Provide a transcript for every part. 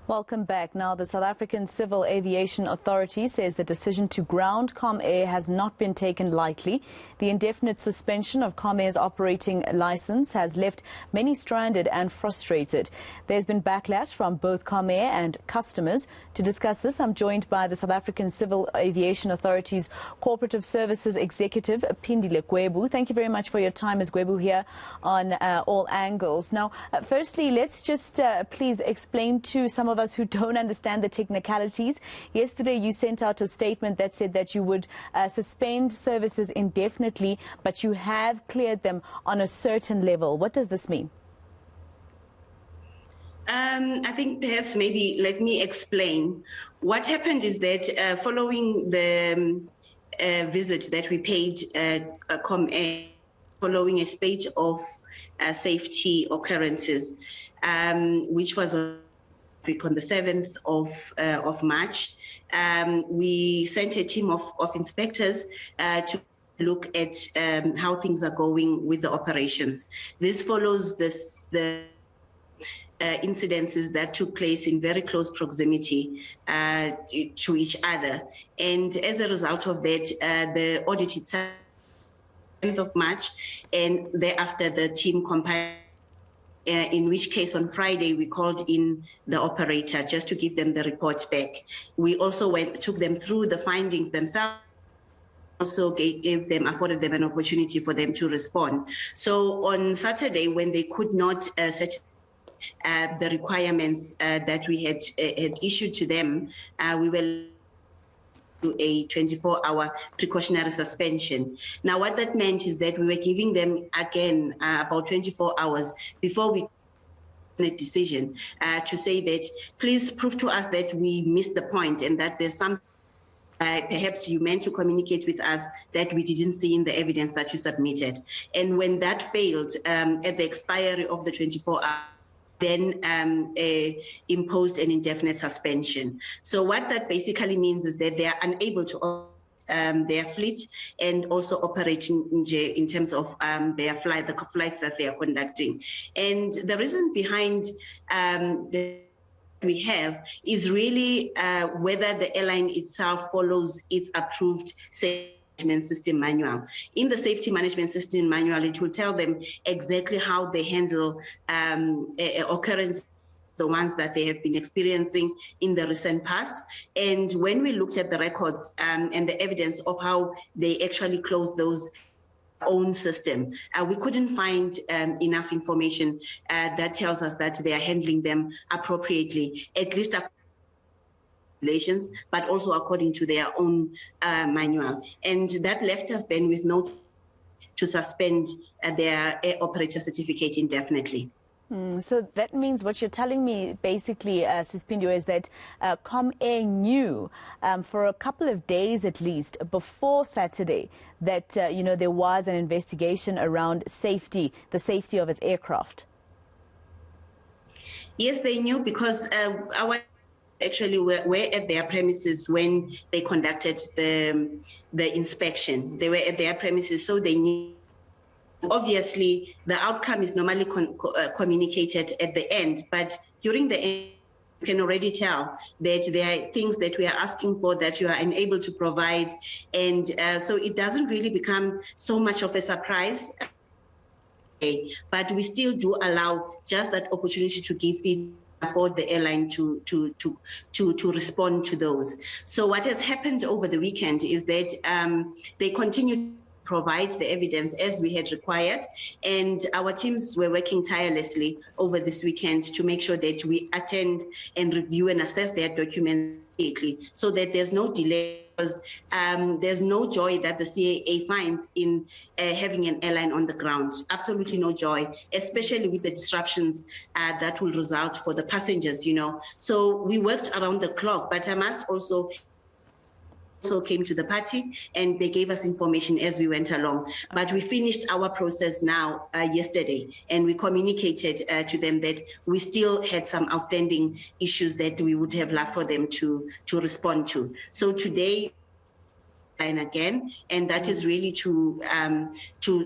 Welcome back. Now, the South African Civil Aviation Authority says the decision to ground Comair has not been taken lightly. The indefinite suspension of Comair's operating license has left many stranded and frustrated. There's been backlash from both Comair and customers. To discuss this, I'm joined by the South African Civil Aviation Authority's Cooperative Services Executive, Phindile Gwebu. Thank you very much for your time, Ms. Gwebu, here on All Angles. Now, firstly, let's just please explain to some of us who don't understand the technicalities. Yesterday, you sent out a statement that said that you would suspend services indefinitely, but you have cleared them on a certain level. What does this mean? I think perhaps maybe let me explain. What happened is that following the visit that we paid Comair, following a spate of safety occurrences, which was on the 7th of March, we sent a team of inspectors to look at how things are going with the operations. This follows the incidences that took place in very close proximity to each other. And as a result of that, the audit itself, 10th of March, and thereafter the team compiled, in which case on Friday we called in the operator just to give them the report back. We also took them through the findings themselves, also afforded them an opportunity for them to respond. So on Saturday, when they could not set the requirements that we had issued to them, we were to a 24-hour precautionary suspension. Now, what that meant is that we were giving them, again, about 24 hours before we made a decision to say that, please prove to us that we missed the point and that there's some perhaps you meant to communicate with us that we didn't see in the evidence that you submitted. And when that failed, at the expiry of the 24 hours, then imposed an indefinite suspension. So what that basically means is that they are unable to their fleet and also operating in terms of the flights that they are conducting. And the reason behind we have is really whether the airline itself follows its approved safety management system manual. In the safety management system manual, it will tell them exactly how they handle occurrence, the ones that they have been experiencing in the recent past. And when we looked at the records and the evidence of how they actually closed those own system, we couldn't find enough information that tells us that they are handling them appropriately, at least regulations, but also according to their own manual. And that left us then with no to suspend their air operator certificate indefinitely. So that means what you're telling me basically, Phindile, is that Comair knew for a couple of days at least before Saturday that there was an investigation around safety, the safety of its aircraft. Yes, they knew because our actually were at their premises when they conducted the inspection. They were at their premises, so they knew. Obviously, the outcome is normally communicated at the end, but during the end, you can already tell that there are things that we are asking for that you are unable to provide. And so it doesn't really become so much of a surprise. But we still do allow just that opportunity to give feedback for the airline to respond to those. So what has happened over the weekend is that they continue provide the evidence as we had required, and our teams were working tirelessly over this weekend to make sure that we attend and review and assess their documents immediately so that there's no delay, because there's no joy that the CAA finds in having an airline on the ground. Absolutely no joy, especially with the disruptions that will result for the passengers, So we worked around the clock, but I must also came to the party and they gave us information as we went along. But we finished our process now yesterday, and we communicated to them that we still had some outstanding issues that we would have loved for them to respond to. So today, line again, and that is really to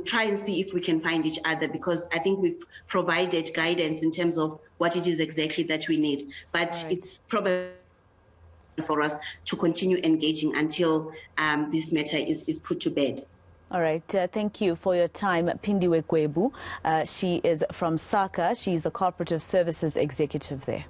try and see if we can find each other, because I think we've provided guidance in terms of what it is exactly that we need, but it's probably for us to continue engaging until this matter is put to bed. All right. Thank you for your time, Pindiwe Gwebu. She is from SACA. She's the Cooperative Services Executive there.